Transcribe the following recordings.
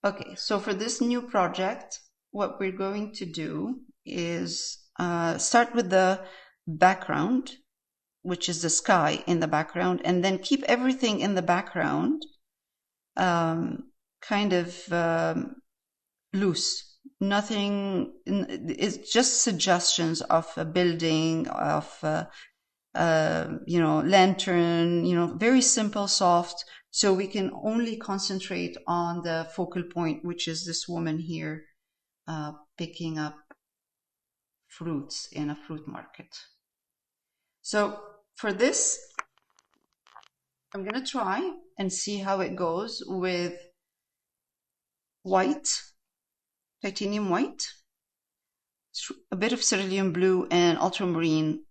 Okay, so for this new project, what we're going to do is start with the background, which is the sky in the background, and then keep everything in the background kind of loose. Nothing, it's just suggestions of a building, of lantern, very simple, soft, so we can only concentrate on the focal point, which is this woman here picking up fruits in a fruit market. So for this, I'm going to try and see how it goes with white, titanium white, a bit of cerulean blue, and ultramarine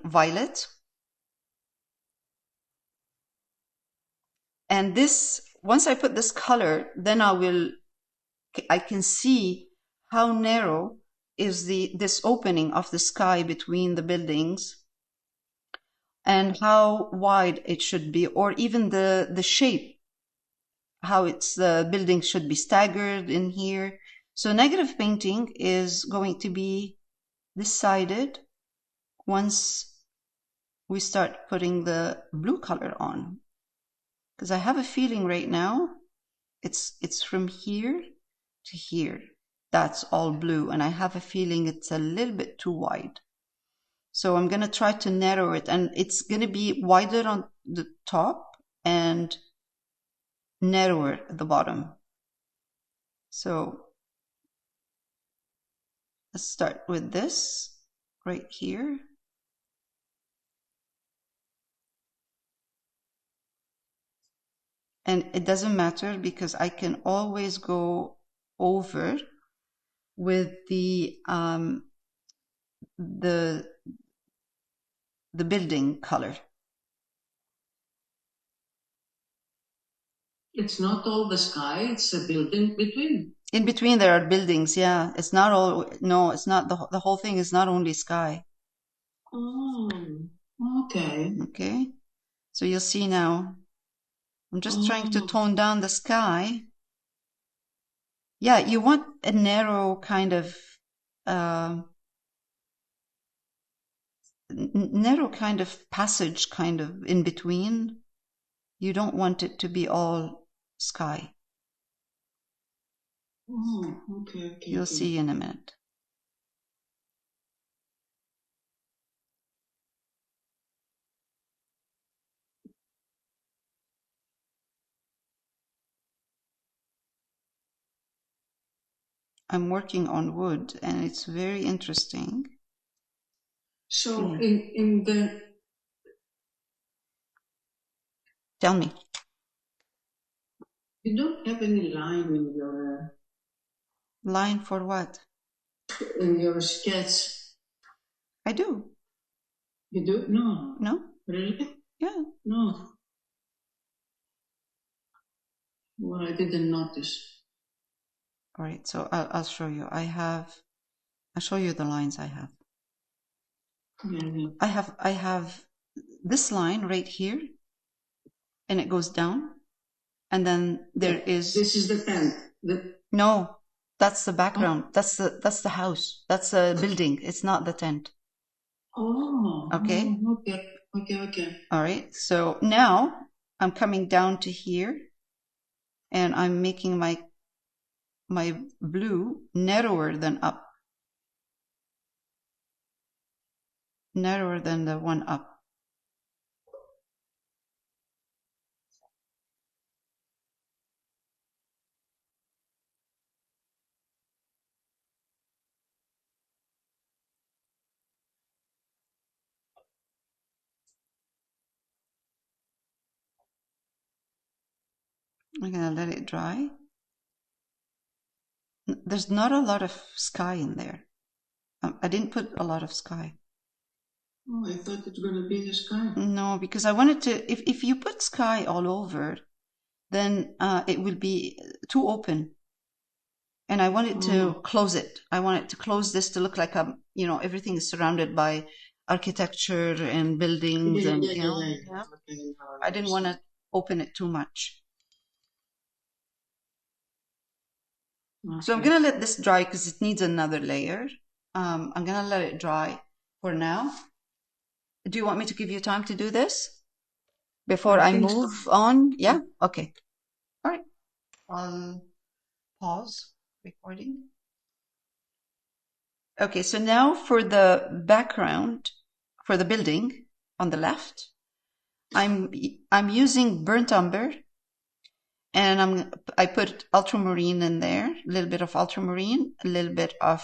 violet. And this, once I put this color, then I can see how narrow is this opening of the sky between the buildings, and how wide it should be, or even the shape, how the building should be staggered in here. So negative painting is going to be decided once we start putting the blue color on, because I have a feeling right now it's from here to here. That's all blue, and I have a feeling it's a little bit too wide. So I'm going to try to narrow it, and it's going to be wider on the top and narrower at the bottom. So let's start with this right here. And it doesn't matter because I can always go over with the building color. It's not all the sky, it's a building between. In between there are buildings, yeah. It's not all, no, it's not, the whole thing is not only sky. Oh, okay. Okay, so you'll see now. I'm just trying to tone down the sky. Yeah, you want a narrow kind of, passage kind of in between. You don't want it to be all sky. Oh, okay. You'll see in a minute. I'm working on wood, and it's very interesting. So in the... Tell me. You don't have any line in your... Line for what? In your sketch. I do. You do? No. No? Really? Yeah. No. Well, I didn't notice. All right, so I'll show you. I'll show you the lines I have. Yeah. I have this line right here, and it goes down, and then there is. This is the tent. No, that's the background. Oh. That's the house. That's the building. It's not the tent. Oh. Okay. Oh, okay. All right. So now I'm coming down to here, and I'm making my blue narrower than up. Narrower than the one up. I'm gonna let it dry. There's not a lot of sky in there. I didn't put a lot of sky. Oh, I thought it was going to be the sky. No, because I wanted to, if you put sky all over, then it will be too open. And I wanted to close it. I wanted to close this to look like everything is surrounded by architecture and buildings. I didn't want to open it too much. So I'm going to let this dry because it needs another layer. I'm going to let it dry for now. Do you want me to give you time to do this before I move on? Yeah? Okay. All right. I'll pause recording. Okay, so now for the background, for the building on the left, I'm using burnt umber, and I put ultramarine in there, a little bit of ultramarine, a little bit of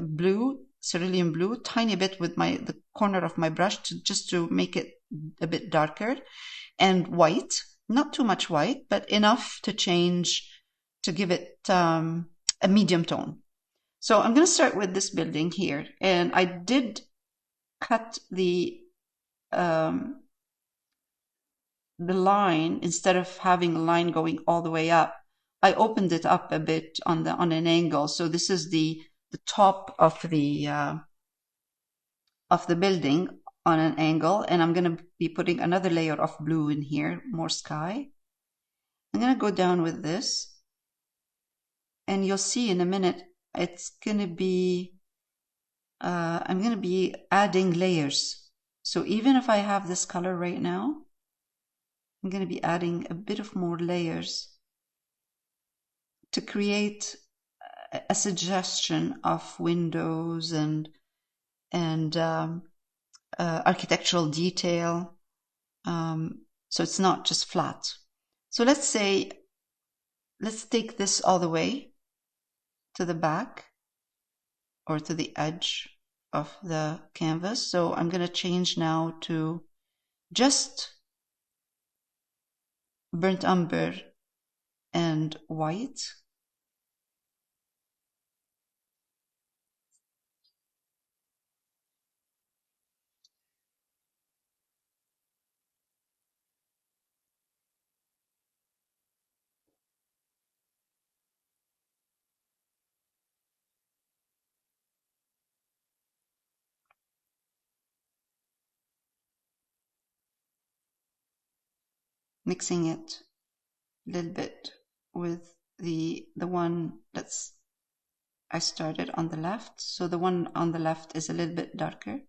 blue, cerulean blue, tiny bit with the corner of my brush just to make it a bit darker, and white, not too much white, but enough to give it a medium tone. So I'm going to start with this building here, and I did cut the line. Instead of having a line going all the way up, I opened it up a bit on an angle. So this is the top of the building on an angle, and I'm going to be putting another layer of blue in here, more sky. I'm going to go down with this, and you'll see in a minute it's going to be I'm going to be adding layers. So even if I have this color right now, I'm going to be adding a bit of more layers to create a suggestion of windows and architectural detail. So it's not just flat. So let's take this all the way to the back or to the edge of the canvas. So I'm going to change now to just burnt umber and white. Mixing it a little bit with the one I started on the left. So the one on the left is a little bit darker.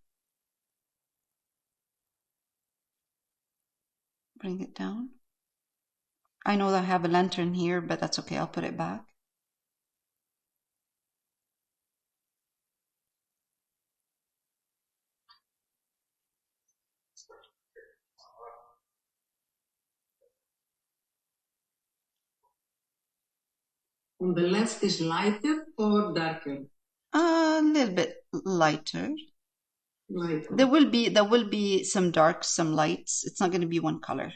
Bring it down. I know that I have a lantern here, but that's okay. I'll put it back. On the left is lighter or darker? A little bit lighter. Lighter. There will be some dark, some lights. It's not going to be one color.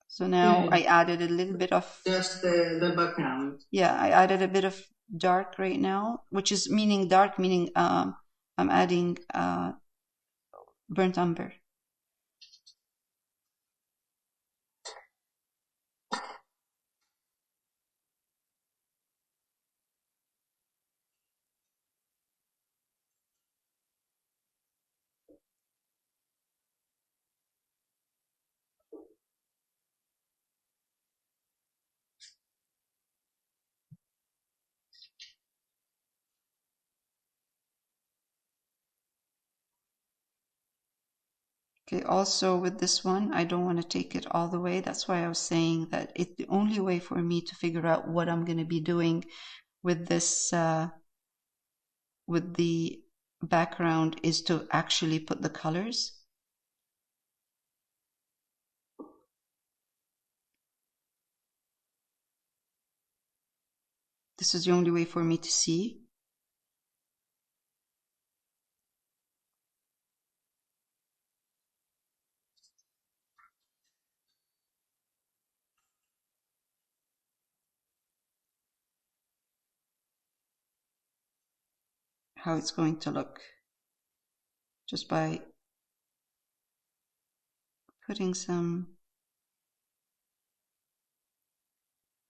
So now I added a little bit of just the background. Yeah, I added a bit of dark right now, which is meaning I'm adding burnt umber. Okay, also with this one, I don't want to take it all the way. That's why I was saying that the only way for me to figure out what I'm going to be doing with this, with the background, is to actually put the colors. This is the only way for me to see. How it's going to look just by putting some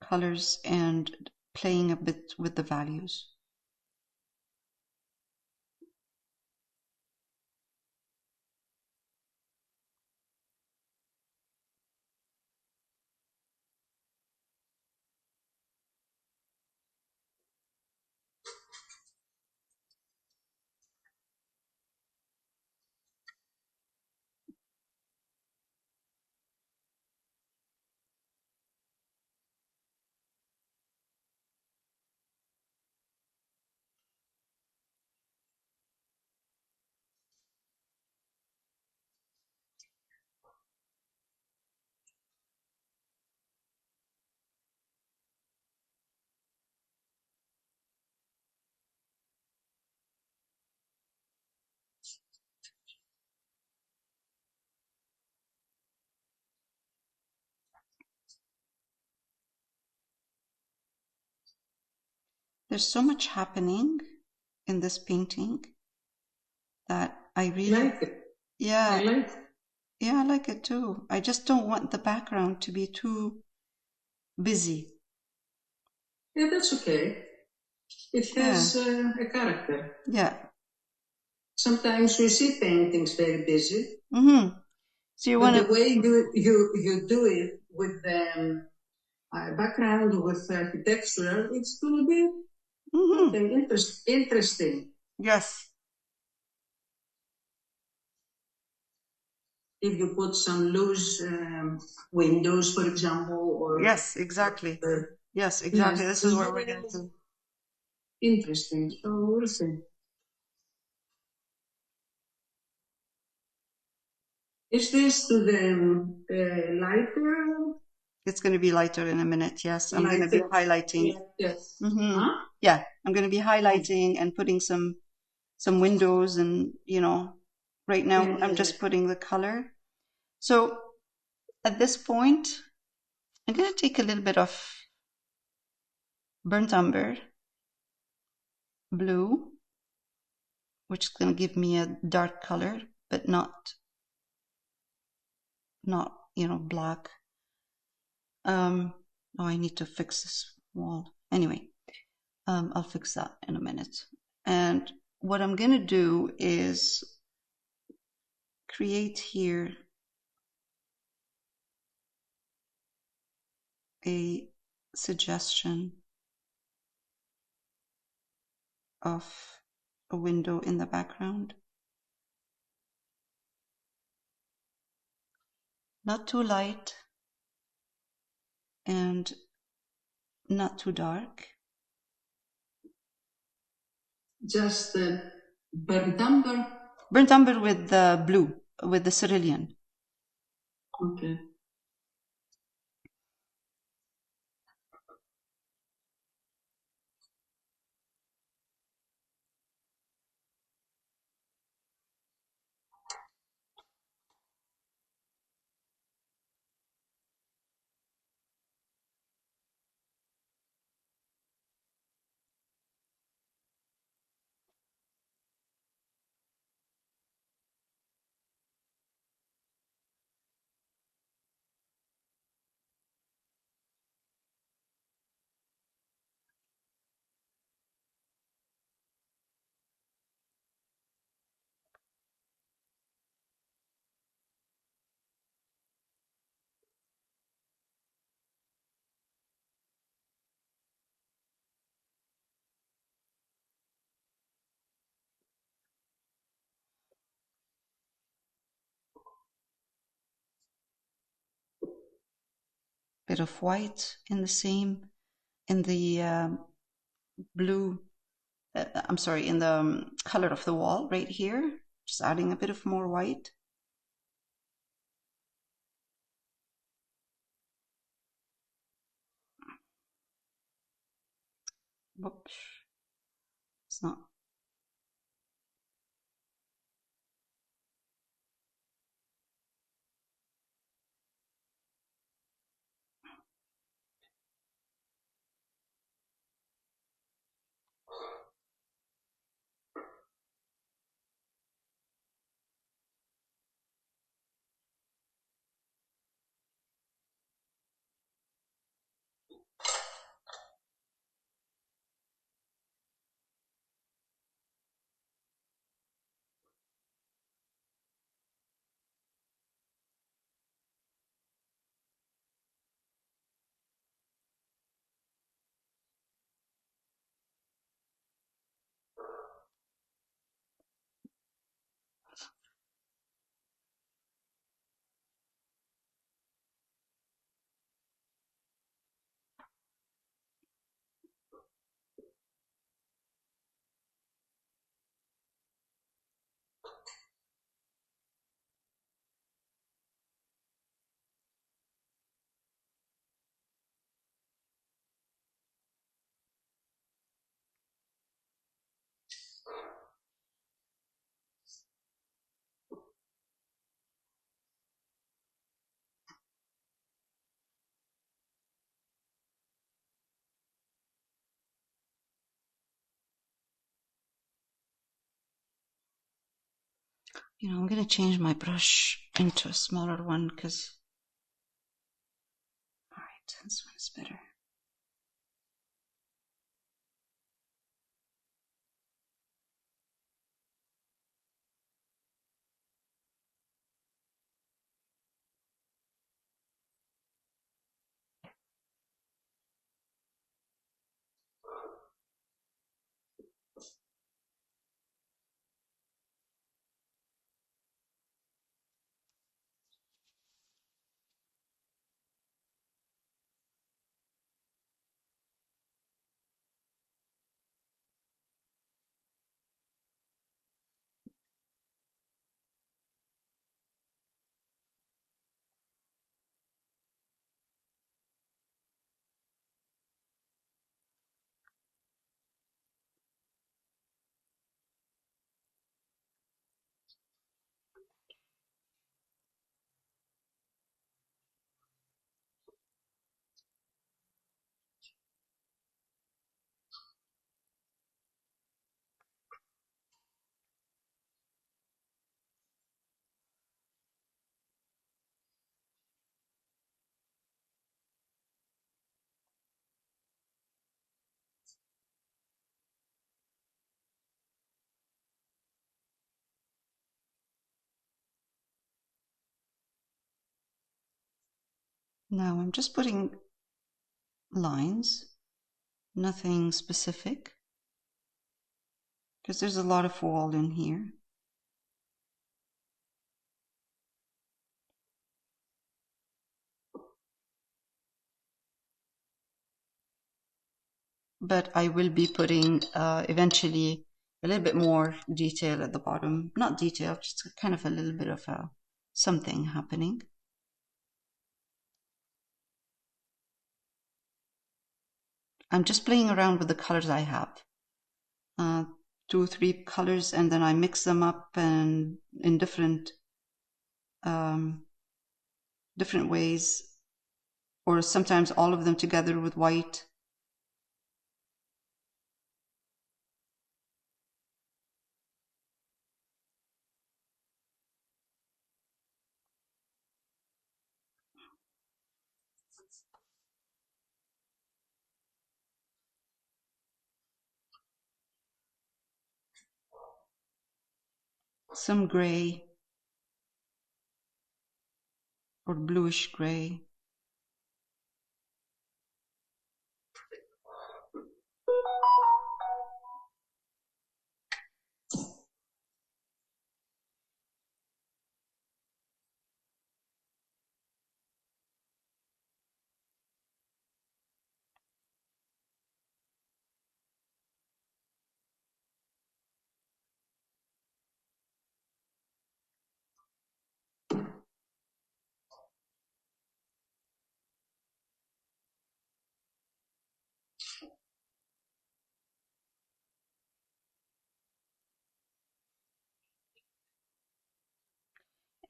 colors and playing a bit with the values. there's so much happening in this painting that I really like it. yeah, I like it. yeah, I like it too. I just don't want the background to be too busy. Yeah, that's okay. It has a character. Yeah. Sometimes we see paintings very busy, Mm-hmm. So you but want the to, way you do it with the background with architecture, it's going to be mm-hmm. something interesting. Yes. If you put some loose windows, for example, or Yes, exactly. Yes, exactly. yes, This is what we're going to do. interesting. So we'll see. Is this to the lighter? It's going to be lighter in a minute. Yes, I'm going to be Lighter. highlighting. Yes. Mm-hmm. Huh? Yeah, I'm going to be highlighting and putting some windows, and right now I'm just putting the color. So at this point, I'm going to take a little bit of burnt umber blue, which is going to give me a dark color, but not black. Oh, I need to fix this wall. Anyway, I'll fix that in a minute. And what I'm going to do is create here a suggestion of a window in the background. Not too light and not too dark. Just burnt umber. Burnt umber with the blue, with the cerulean. Okay. Bit of white in the blue, I'm sorry, in the color of the wall right here. Just adding a bit of more white. Whoops. It's not. I'm going to change my brush into a smaller one because, all right, this one is better. Now I'm just putting lines, nothing specific, because there's a lot of wall in here. But I will be putting eventually a little bit more detail at the bottom. Not detail, just kind of a little bit of something happening. I'm just playing around with the colors I have. 2 or 3 colors, and then I mix them up and in different ways, or sometimes all of them together with white. Some gray or bluish gray.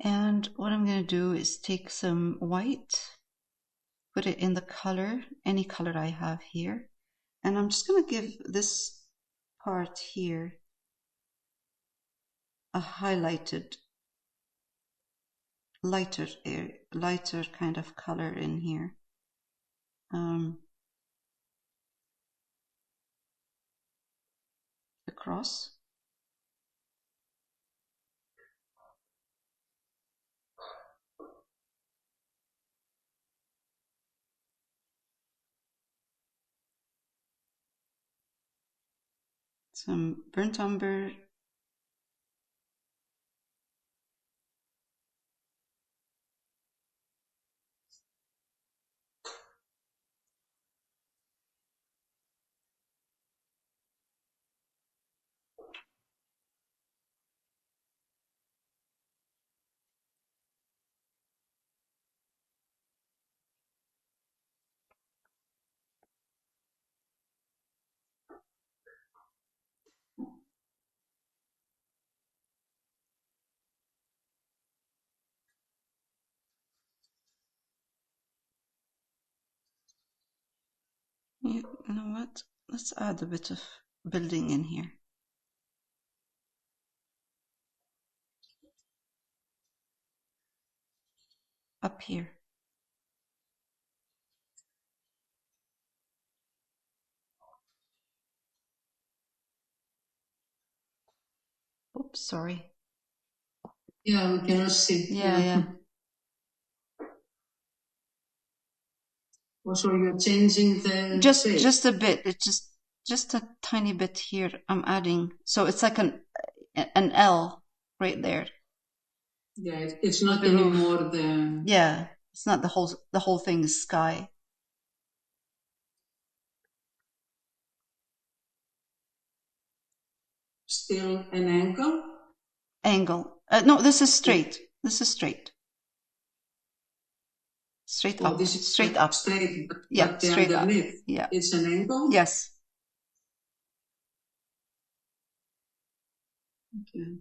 And what I'm going to do is take some white, put it in the color, any color I have here, and I'm just going to give this part here a highlighted, lighter kind of color in here. Across. Some burnt umber. You know what? Let's add a bit of building in here. up here. Oops, sorry. Yeah, we cannot see. Yeah. Also, you're changing the shape. Just a bit. It's just a tiny bit here. I'm adding, so it's like an L right there. Yeah, it's not anymore the. Yeah, it's not the whole thing is sky. Still an angle. Angle. No, this is straight. This is straight. Straight up. This is straight up. Straight, yeah, but the straight underneath. up. Yeah. It's an angle. Yes. Okay.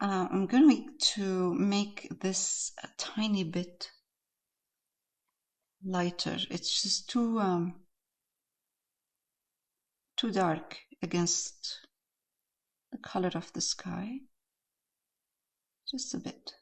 I'm going to make this a tiny bit lighter. It's just too dark against the color of the sky. Just a bit.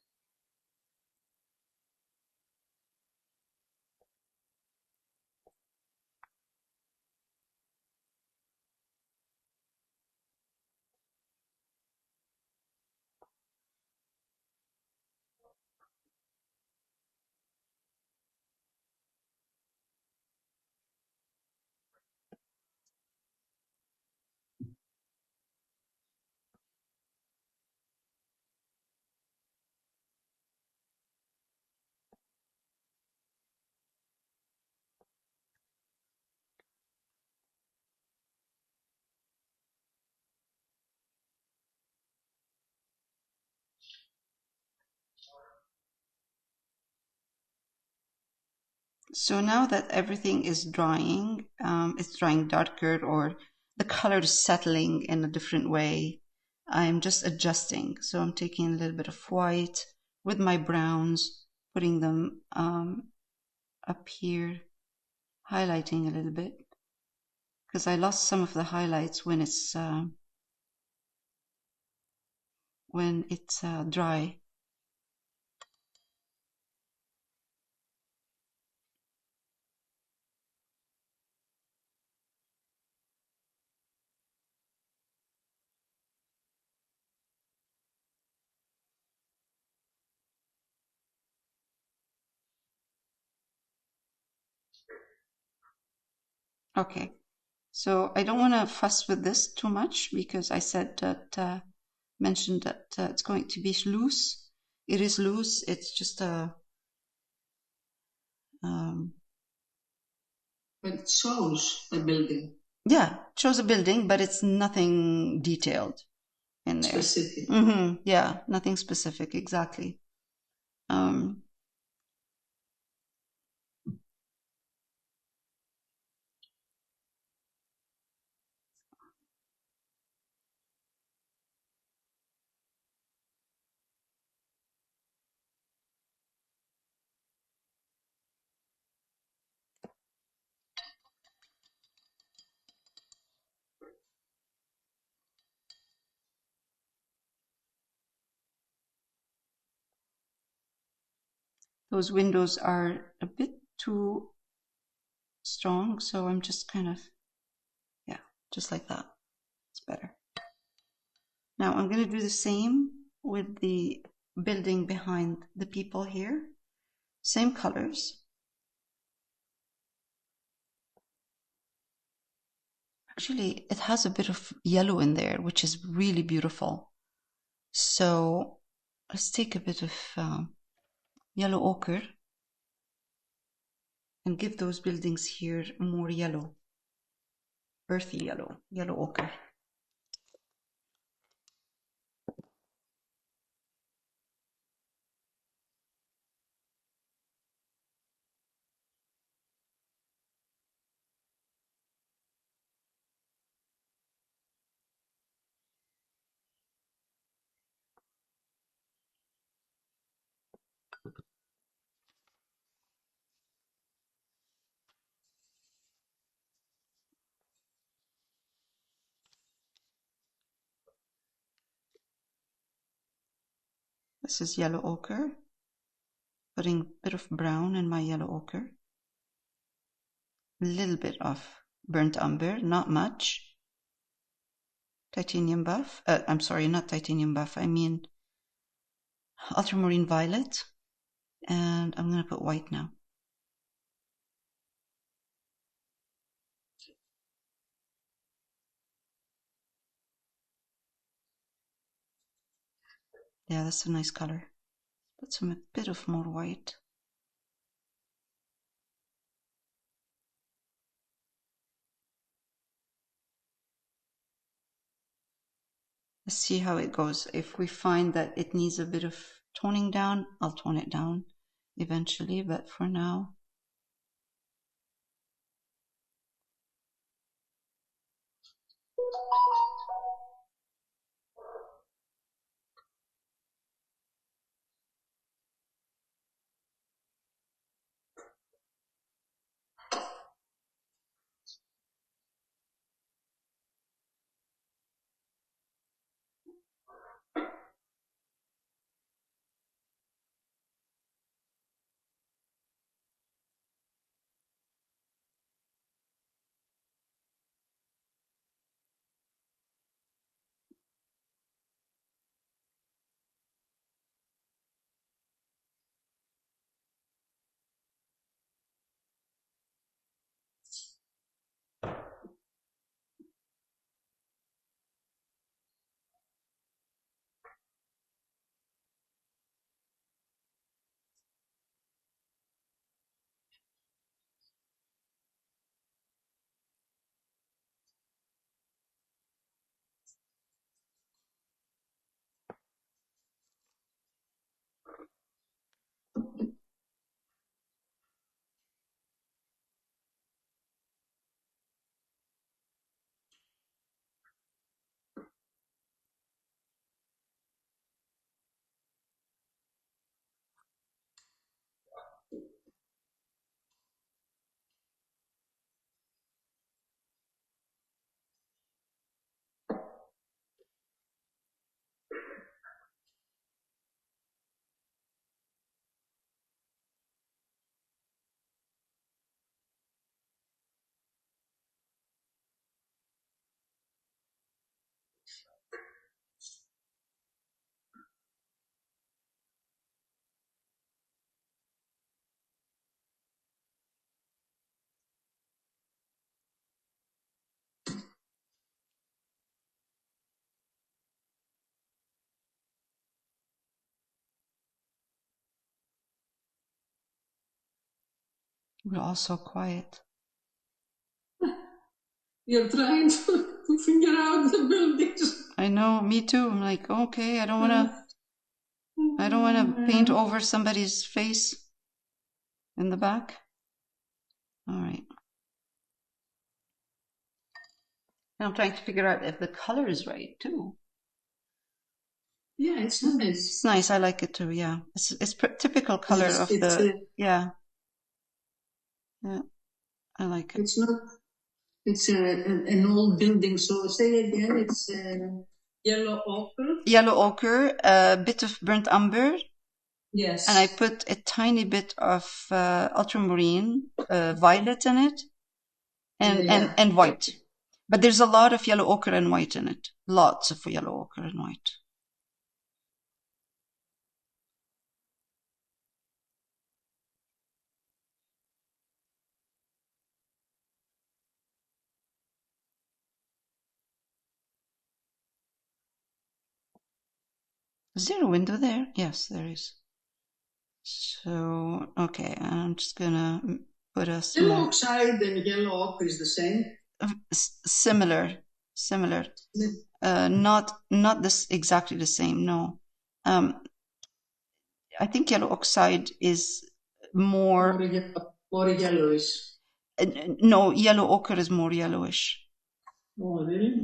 So now that everything is drying, it's drying darker or the color is settling in a different way. I'm just adjusting. So I'm taking a little bit of white with my browns, putting them up here, highlighting a little bit because I lost some of the highlights when it's dry. Okay, so I don't want to fuss with this too much because I said that mentioned that it's going to be loose. It is loose. It's just a But it shows a building. Yeah, it shows a building, but it's nothing detailed in there. Specific. Yeah, nothing specific, exactly. Those windows are a bit too strong, so I'm just kind of, yeah, just like that. It's better. Now I'm going to do the same with the building behind the people here. Same colors. Actually, it has a bit of yellow in there, which is really beautiful. So let's take a bit of yellow ochre and give those buildings here more yellow, earthy yellow, yellow ochre. This is yellow ochre. Putting a bit of brown in my yellow ochre. A little bit of burnt umber, not much. Titanium buff. I'm sorry, not titanium buff. I mean ultramarine violet. And I'm going to put white now. Yeah, that's a nice color. Put some a bit of more white. Let's see how it goes. If we find that it needs a bit of toning down, I'll tone it down eventually, but for now. We're all so quiet. You're trying to figure out the buildings. I know, me too. I'm like, okay, I don't want to paint over somebody's face in the back. All right. And I'm trying to figure out if the color is right too. Yeah, it's nice. It's nice. I like it too. Yeah, it's typical color of the. Yeah. Yeah, I like it. It's not. It's an old building. So say again. It's yellow ochre. Yellow ochre, a bit of burnt umber. Yes. And I put a tiny bit of ultramarine violet in it, and white. But there's a lot of yellow ochre and white in it. Lots of yellow ochre and white. Zero window there? Yes, there is. So, okay, I'm just gonna put a Yellow small... oxide and yellow ochre is the same? Similar. Not this exactly the same, no. I think yellow oxide is more... More yellowish. No, yellow ochre is more yellowish. Oh, really?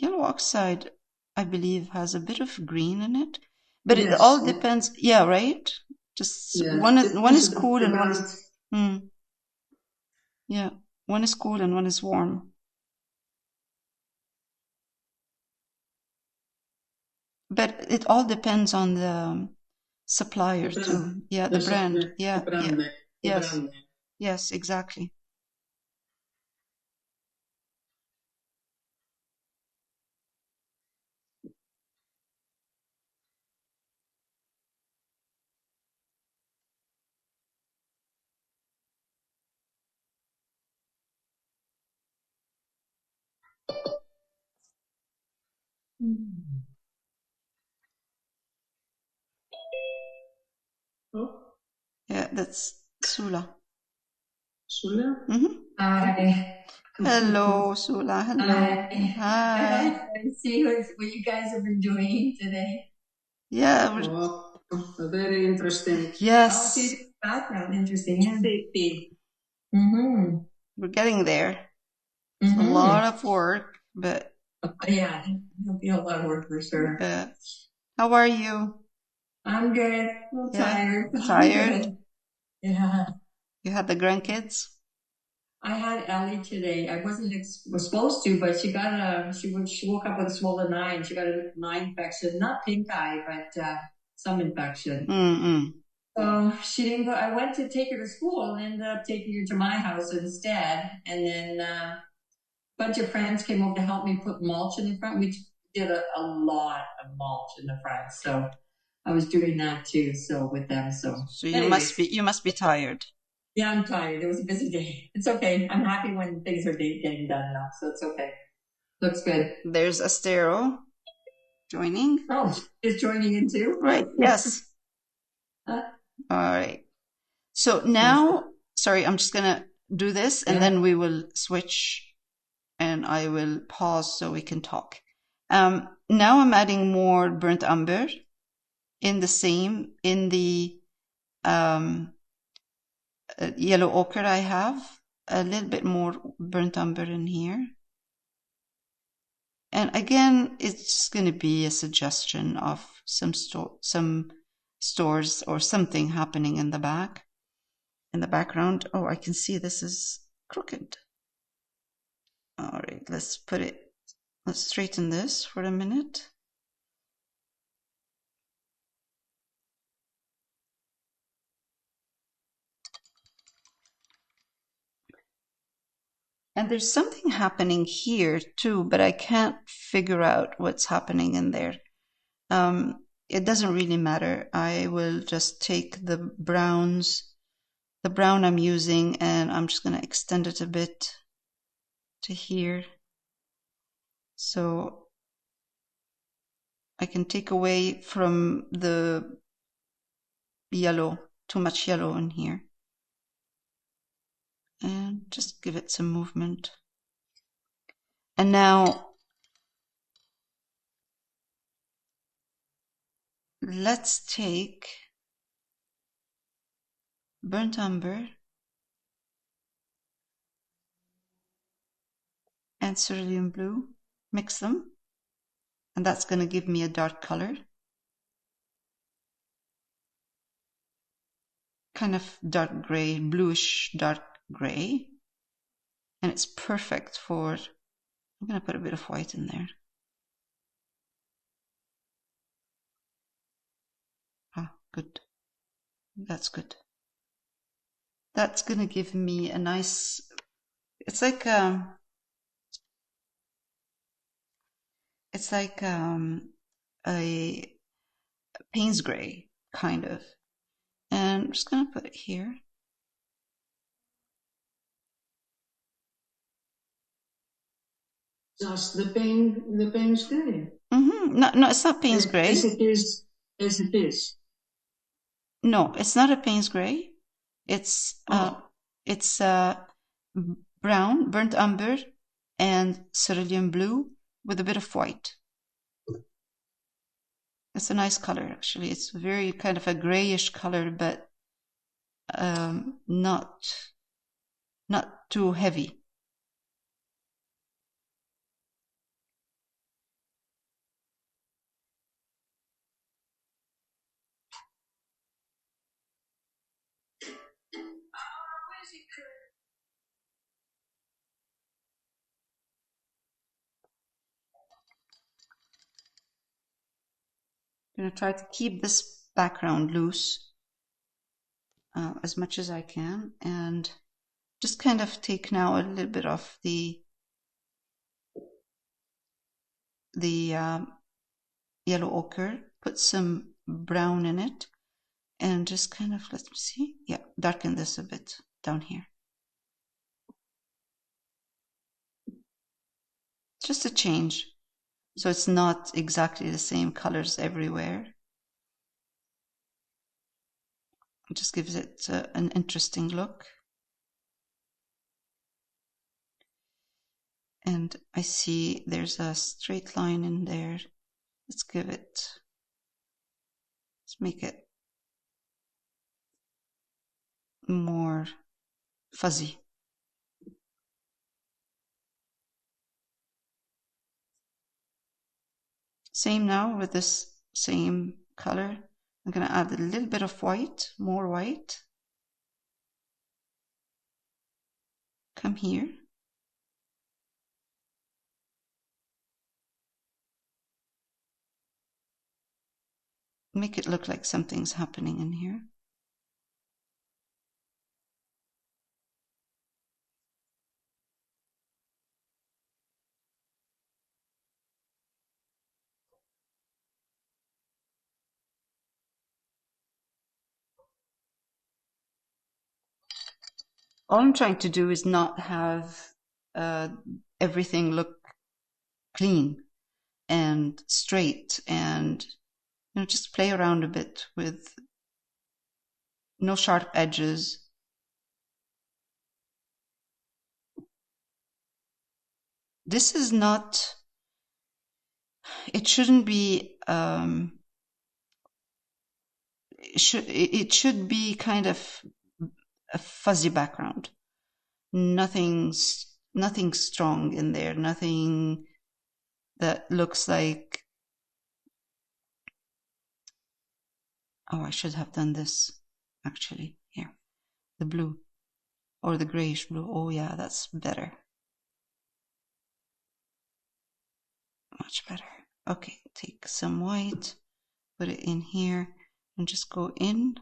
Yellow oxide, I believe, has a bit of green in it, but yes, it all depends. Yeah, right. Just one is cool and one is yeah, one is cool and one is warm. But it all depends on the supplier too. Yeah, the brand. Yeah, yes, yes, exactly. Oh, Yeah, that's Sula. Sula? Hi. Hello, Sula. Hello. Hi. See what you guys have been doing today. Yeah. Very interesting. Yes. Background interesting. Yeah. We're getting there. It's a lot of work, but yeah, it'll be a lot of work for sure. How are you? I'm good. A little tired. Tired? Yeah. You had the grandkids? I had Ellie today. I was supposed to, but she woke up with a swollen eye and she got an eye infection, not pink eye, but some infection. So she didn't go. I went to take her to school and ended up taking her to my house instead. And then a bunch of friends came over to help me put mulch in the front. We did a lot of mulch in the front. So I was doing that too. So with them. So you must be tired. Yeah, I'm tired. It was a busy day. It's okay. I'm happy when things are getting done now. So it's okay. Looks good. There's Astero joining. Oh, she's joining in too? Right. Yes. All right. So now, sorry, I'm just going to do this and then we will switch and I will pause so we can talk. Now I'm adding more burnt umber in the yellow ochre. I have a little bit more burnt umber in here. And again, it's going to be a suggestion of some stores or something happening in the background. Oh, I can see this is crooked. All right, let's straighten this for a minute. And there's something happening here too, but I can't figure out what's happening in there. It doesn't really matter. I will just take the brown I'm using, and I'm just going to extend it a bit to here. So I can take away from the yellow, too much yellow in here. And just give it some movement. And now let's take burnt umber and cerulean blue, mix them, and that's going to give me a dark color. Kind of dark gray, bluish dark gray. And it's perfect for, I'm going to put a bit of white in there. Ah, good. That's good. That's going to give me a nice, it's like a Payne's gray, kind of. And I'm just going to put it here. just the Payne's gray. No, no, it's not Payne's gray. As it is. No, it's not a Payne's gray. It's brown, burnt umber, and cerulean blue with a bit of white. It's a nice color, actually. It's very kind of a grayish color, but not too heavy. I'm going to try to keep this background loose as much as I can, and just kind of take now a little bit of the yellow ochre, put some brown in it, and just kind of, let me see, yeah, darken this a bit down here. Just a change, so it's not exactly the same colors everywhere. It just gives it an interesting look. And I see there's a straight line in there. Let's make it more fuzzy. Same now with this same color. I'm going to add a little bit of white, more white. Come here. Make it look like something's happening in here. All I'm trying to do is not have everything look clean and straight, and just play around a bit with no sharp edges. This is not, it shouldn't be, it should be kind of a fuzzy background. Nothing strong in there, nothing that looks like, oh, I should have done this actually. Here, the blue or the grayish blue. Oh yeah, that's better. Much better. Okay, take some white, put it in here, and just go in.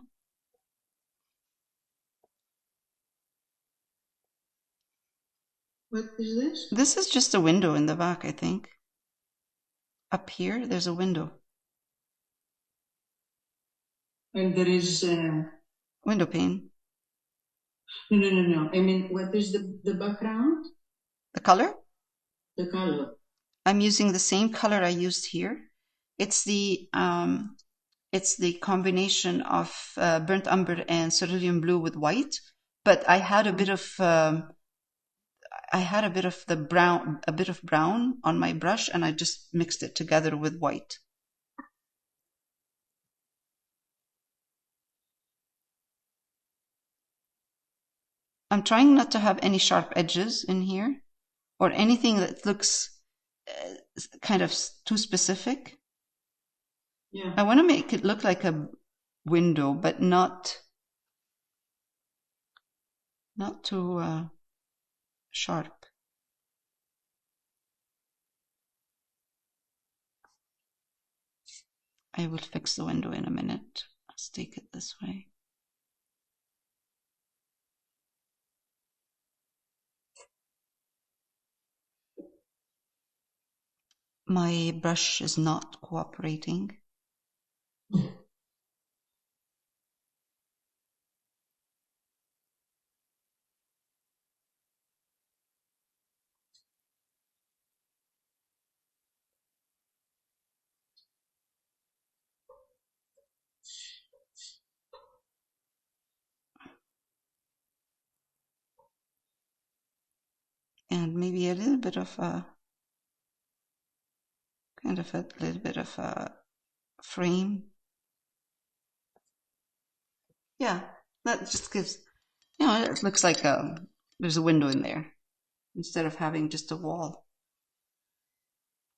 What is this? This is just a window in the back, I think. Up here, there's a window. And there is window pane. No. I mean, what is the background? The color? The color. I'm using the same color I used here. It's the combination of burnt umber and cerulean blue with white, but I had a bit of the brown, a bit of brown on my brush, and I just mixed it together with white. I'm trying not to have any sharp edges in here or anything that looks kind of too specific. Yeah. I want to make it look like a window, but not too sharp. I will fix the window in a minute. Let's take it this way. My brush is not cooperating. and maybe a little bit of a frame. Yeah, that just gives, it looks like there's a window in there instead of having just a wall.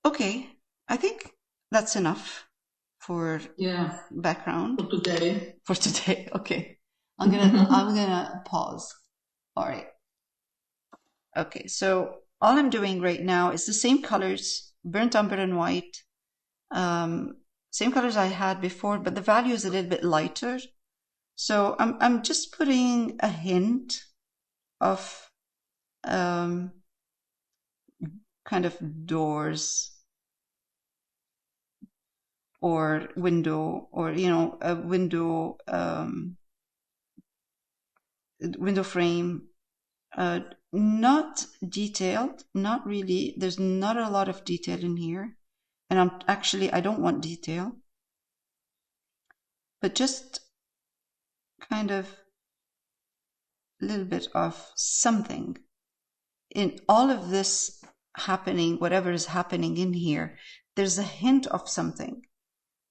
Okay, I think that's enough for background for today. Okay, I'm gonna pause. All right. Okay, so all I'm doing right now is the same colors, burnt umber and white, same colors I had before, but the value is a little bit lighter. So I'm just putting a hint of kind of doors or window, or a window frame. Not detailed, not really. There's not a lot of detail in here, and I don't want detail, but just kind of a little bit of something in all of this happening. Whatever is happening in here, there's a hint of something,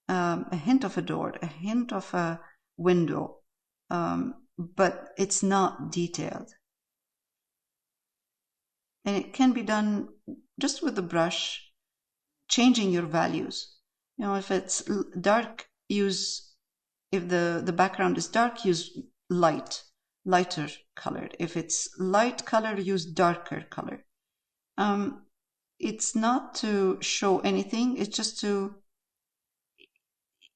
a hint of a door, a hint of a window, but it's not detailed. And it can be done just with the brush, changing your values. If it's dark, if the background is dark, use lighter colored. If it's light color, use darker color. It's not to show anything. It's just to,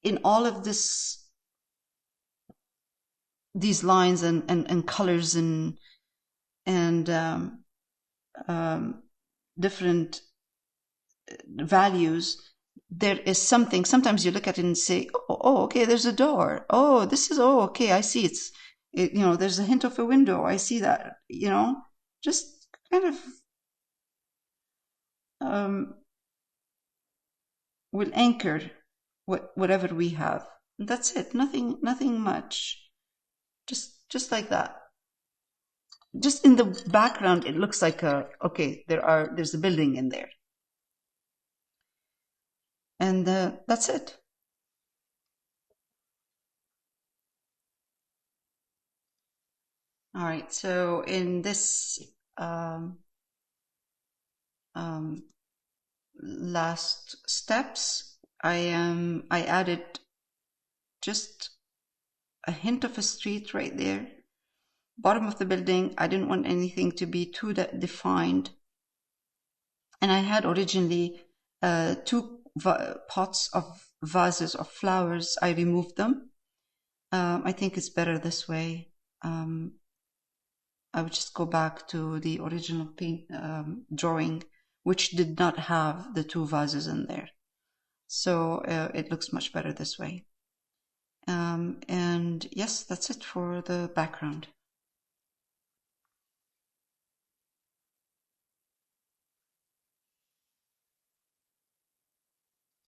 in all of these lines and colors and different values, there is something. Sometimes you look at it and say, oh, okay, there's a door. Oh, this is, okay, I see there's a hint of a window. I see that, just kind of will anchor whatever we have. That's it. Nothing much. Just like that. Just in the background, it looks like there's a building in there. And that's it. All right, so in this last steps, I added just a hint of a street right there. Bottom of the building, I didn't want anything to be too defined. And I had originally 2 pots of vases of flowers. I removed them. I think it's better this way. I would just go back to the original drawing, which did not have the 2 vases in there. So it looks much better this way. And yes, that's it for the background.